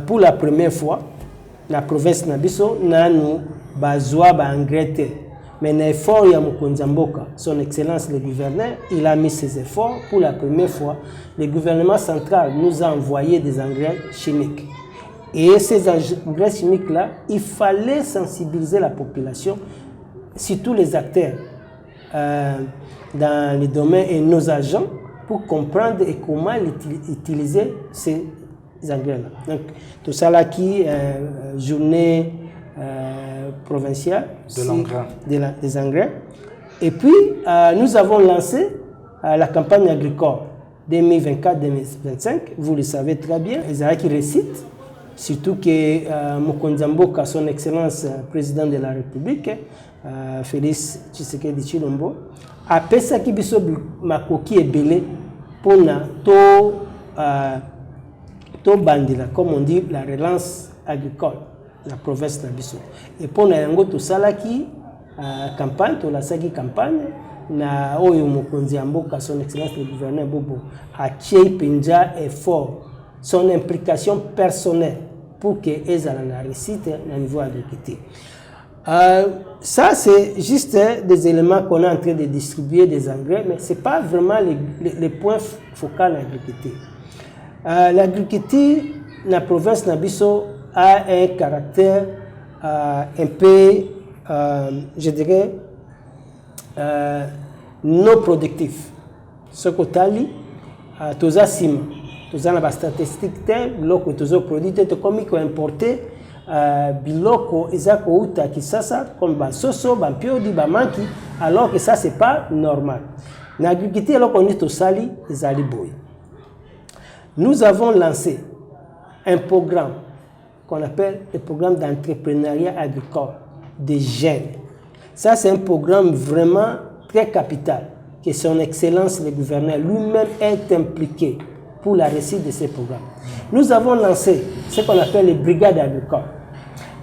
pour la première fois la province Nabiso nanu bazwa ba engrais. Mais l'effort ya mokonzi mboka, son excellence le gouverneur, il a mis ses efforts. Pour la première fois, le gouvernement central nous a envoyé des engrais chimiques. Et ces engrais chimiques-là, il fallait sensibiliser la population, surtout les acteurs dans les domaines et nos agents, pour comprendre et comment utiliser ces engrais-là. Donc, tout ça là qui journée provinciale des engrais. Et puis, nous avons lancé la campagne agricole 2024-2025. Vous le savez très bien. Ezara qui récite, surtout que Mokonzi Mboka, son excellence président de la République, Félix Tshisekedi Tshilombo, a pesa ki biso makoki ebele pour to bandila, comme on dit, la relance agricole, la province Nabiso. Et pour nous, tout ça là qui campagne, tout la saki campagne, na oyo Mokonzi Mboka, son excellence le gouverneur Bobo, a tiré penja effort, son implication personnelle pour que Ezala na réussite au niveau agriculture. Ça, c'est juste des éléments qu'on est en train de distribuer des engrais, mais ce n'est pas vraiment les points focaux de l'agriculture. L'agriculture, la province Nabiso, a un caractère un peu, je dirais, non productif. Ce que tu as dit, tu as sim, tu as des statistiques, tu as produit, tu as importé, biloko ezako uta kisasa comme basoso bampiodi bamanki, alors que ça c'est pas normal. Na agriculture alors qu'on est au sali ezali boy. Nous avons lancé un programme qu'on appelle le programme d'entrepreneuriat agricole des jeunes. Ça c'est un programme vraiment très capital que son excellence le gouverneur lui-même est impliqué pour la réussite de ces programmes. Nous avons lancé ce qu'on appelle les brigades agricoles.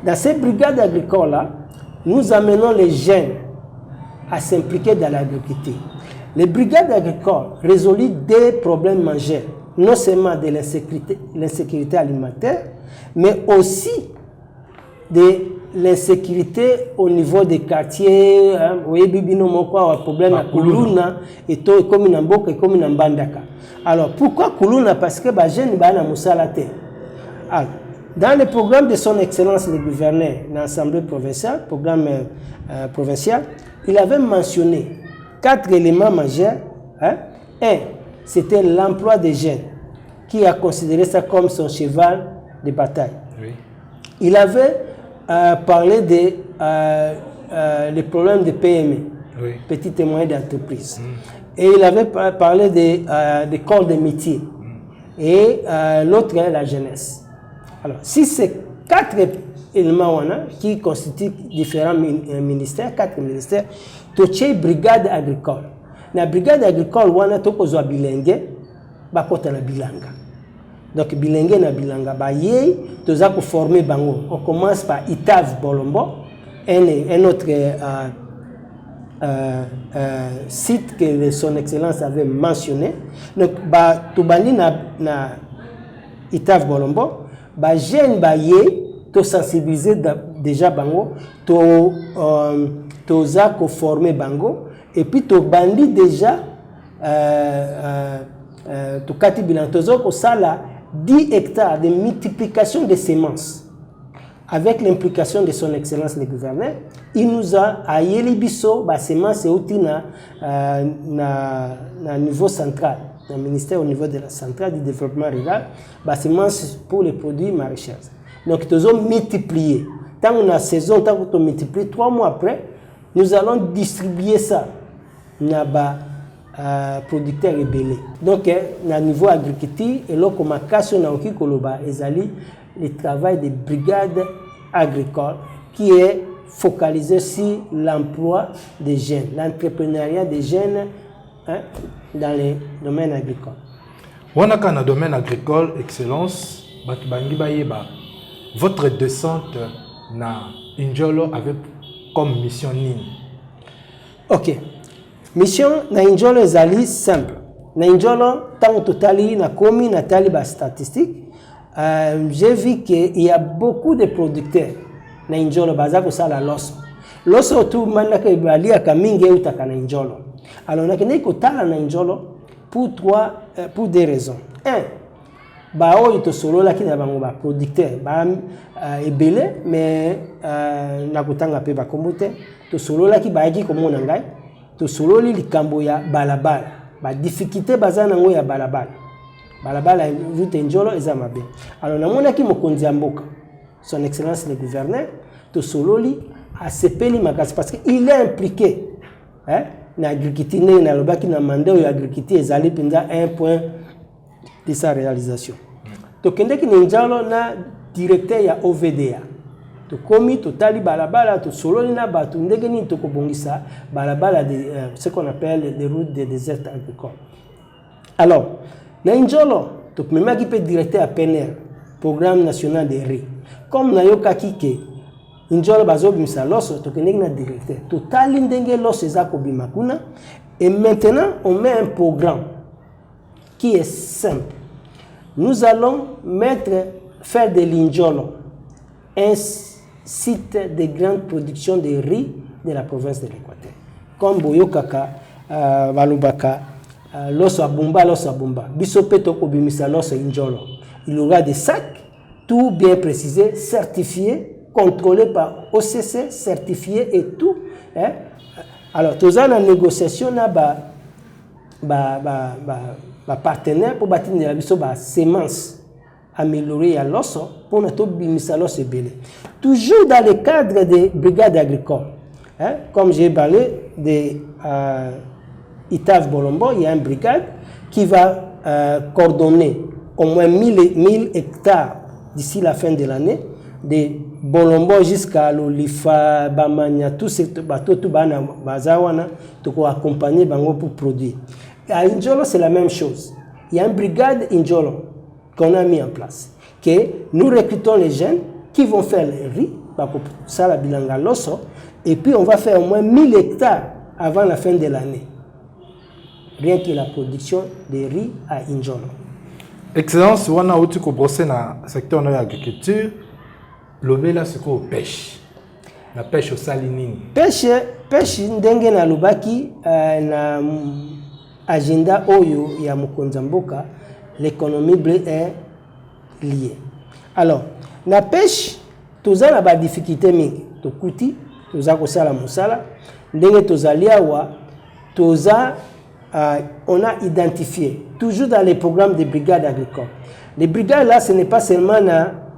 Dans ces brigades agricoles-là, nous amenons les jeunes à s'impliquer dans l'agriculture. Les brigades agricoles résolvent des problèmes majeurs, non seulement de l'insécurité alimentaire, mais aussi de l'insécurité au niveau des quartiers. Problème à Kuluna, et comme une Mboka et comme une Mbandaka. Alors, pourquoi Kuluna? Parce que les jeunes sont Moussalate. Alors, dans le programme de son excellence le gouverneur, l'Assemblée provinciale, programme provincial, il avait mentionné 4 éléments majeurs. Un, c'était l'emploi des jeunes, qui a considéré ça comme son cheval de bataille. Oui. Il avait parlé des problèmes de PME, oui. Petites et moyennes d'entreprise. Et il avait parlé des corps de métier. Et l'autre est la jeunesse. Alors, si ces 4 éléments qui constituent différents ministères, 4 ministères, tu as une brigade agricole. La brigade agricole, tu as une bilingue, tu as une bilanga. Donc, bilingue na bilanga, tu as formé bango. On commence par Itav Bolombo, un autre site que son excellence avait mentionné. Donc, tu as Itav Bolombo. Ba jeune ba yé to sensibiliser déjà bango to za ko former bango et puis to bandi déjà to kati bilan to zo ko sala 10 hectares de multiplication de semences avec l'implication de son excellence le gouverneur. Il nous a ayeli biso ba semences outina na niveau central. Le ministère au niveau de la centrale du développement rural, semences pour les produits maraîchers. Donc, nous avons multiplié. Tant qu'on a saison, tant qu'on multiplie, 3 mois après, nous allons distribuer ça dans producteurs rebellés. Donc, à niveau agriculture, et là, comme le travail des brigades agricoles qui est focalisé sur l'emploi des jeunes, l'entrepreneuriat des jeunes. Dans les domaines agricoles. Dans le domaine agricole, excellence, votre descente na Injolo avait comme mission nini? Ok. Mission na Injolo est simple. Na Injolo, tant que tali na komi na tali ba statistique, j'ai vu qu'il y a beaucoup de producteurs na Njolo baza ko sala loso. Loso tu manaka ibalia kamingi utaka na Njolo. Alors nakene ko tala na Njolo pour des raisons. Un, ba oyo to solo la kina bango ba producteur ba ebele mais na kutanga pe ba kombote to solo la ki ba ki komona ngai to solo li likambo ya balabala ba difficulté bazana ngo ya balabala route Njolo ezama be. Alors namona ki mokonzi ya mboka son excellence le gouverneur to solo li a sepeli makasi parce que il est impliqué na agriculture na lobaki na mandat ya agriculture ezali pinza un point de sa réalisation. To kende ki Njolo na directeur ya OVDA. To komi to tali balabala to solo na batu ndenge ni to kobongisa balabala de ce qu'on appelle les routes des déserts agricoles. Alors, na Njolo to mema ki pe directeur à PNR, programme national des riz. Comme na yokaki ke Njolo bazo bimisa loso to kende na directeur. To tali ndenge loso ezako bimakuna et maintenant on met un programme qui est simple. Nous allons faire de l'Njolo un site de grande production de riz de la province de l'Équateur. Comme Boyokaka, Balubaka, Loso Abumba, Bisopeto Kobimisa Loso Njolo. Il y aura des sacs, tout bien précisé, certifiés, contrôlés par OCC, certifiés et tout. Alors, tous en négociation, partenaire pour bâtir des semences améliorées à l'osso pour notre bimisa l'osso belé. Toujours dans le cadre des brigades agricoles. Comme j'ai parlé de Itav Bolombo, il y a une brigade qui va coordonner au moins 1000 hectares d'ici la fin de l'année, de Bolombo jusqu'à l'Olifa, Bamania, tout ce bateau, tout Bazawana, tout accompagner Bango pour produire. À Njolo, c'est la même chose. Il y a une brigade Njolo qu'on a mis en place. Que nous recrutons les jeunes qui vont faire le riz, ça la bilanga loso, et puis on va faire au moins 1000 hectares avant la fin de l'année. Rien que la production de riz à Njolo. Excellence, on a aussi brossé dans le secteur de l'agriculture. L'obéla, c'est quoi pêche? La pêche au salinine. Pêche, ndenge na lubaki na agenda oyo ya mokonzi mboka, l'économie bleue est liée. Alors, la pêche, tous a la difficulté mingi. To kuti, tous a kosala musala, ndenge tozaliawa, tous a on a identifié toujours dans les programmes des brigades agricoles. Les brigades là, ce n'est pas seulement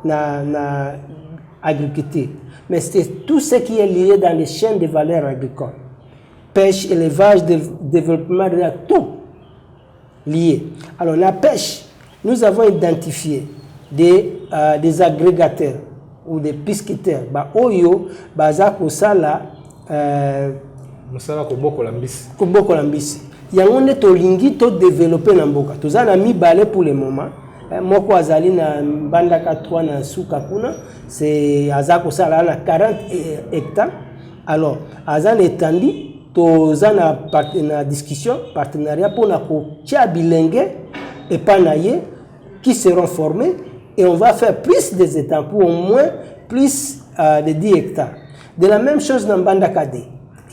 na agriculture, mais c'est tout ce qui est lié dans les chaînes de valeur agricole. Pêche, élevage, développement, tout lié. Alors la pêche, nous avons identifié des agrégateurs ou des piscateurs. Oyo, baza kosala musala koboko lambisi. Koboko lambisi. Yango to lingi to développer na mboka. Tozana mi balé pour le moment. Moko azali na bandaka 3 na suka kuna, c'est azako sala na 40 hectares. Alors, azan étandi tozana na discussion partenariat pour na ko tia bilingue et panaye qui seront formés et on va faire plus des étangs pour au moins plus de 10 hectares. De la même chose dans bandaka D.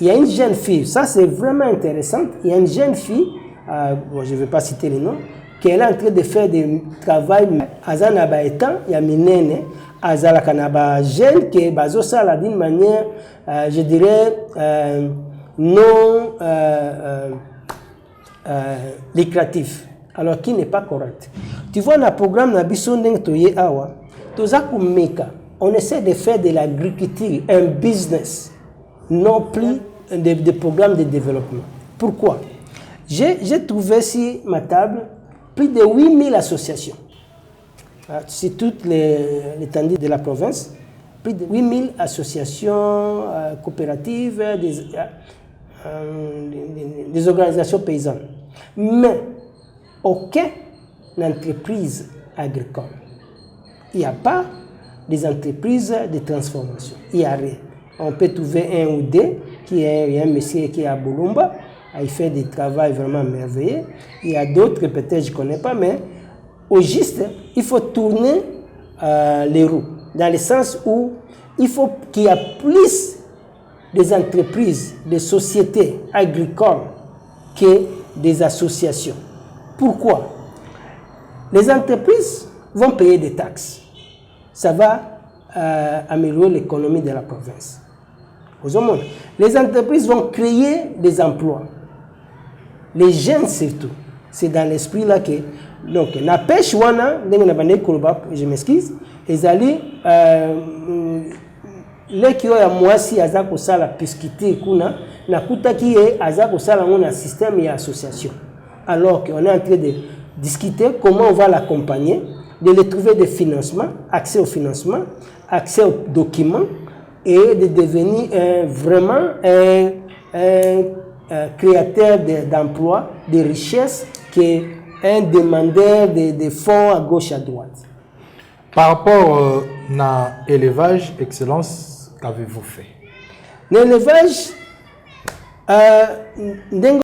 Il y a une jeune fille, ça c'est vraiment intéressant. Il y a une jeune fille, je ne vais pas citer les noms, qui est en train de faire des travail azana ba étant ya minene azala kanaba jeune qui bazo sala d'une manière je dirais non lucratif, alors qui n'est pas correct. Tu vois le programme na biso ndenge toye awa toza kumeka, on essaie de faire de l'agriculture un business, non plus des programmes de développement. Pourquoi? J'ai trouvé sur ma table plus de 8000 associations. C'est toute l'étendue de la province. Plus de 8000 associations coopératives, des organisations paysannes. Mais aucune entreprise agricole. Il n'y a pas des entreprises de transformation. Il n'y a rien. On peut trouver un ou deux, qui est un monsieur qui est à Bolumba. Il fait des travaux vraiment merveilleux. Il y a d'autres, peut-être je ne connais pas, mais au juste, il faut tourner les roues, dans le sens où il faut qu'il y ait plus des entreprises, des sociétés agricoles que des associations. Pourquoi? Les entreprises vont payer des taxes. Ça va améliorer l'économie de la province. Les entreprises vont créer des emplois. Les jeunes surtout. C'est dans l'esprit là que... Donc, la pêche, je m'excuse, ils allaient... les qui ont à moi si aza ko sala piscité kuna na kuta qui est aza ko sala un système et association, alors qu'on est en train de discuter comment on va l'accompagner, de les trouver des financements, accès au financement, accès aux documents et de devenir vraiment un créateur d'emplois, de richesses, qui est un demandeur de fonds à gauche à droite. Par rapport à l'élevage, Excellence, qu'avez-vous fait? L'élevage,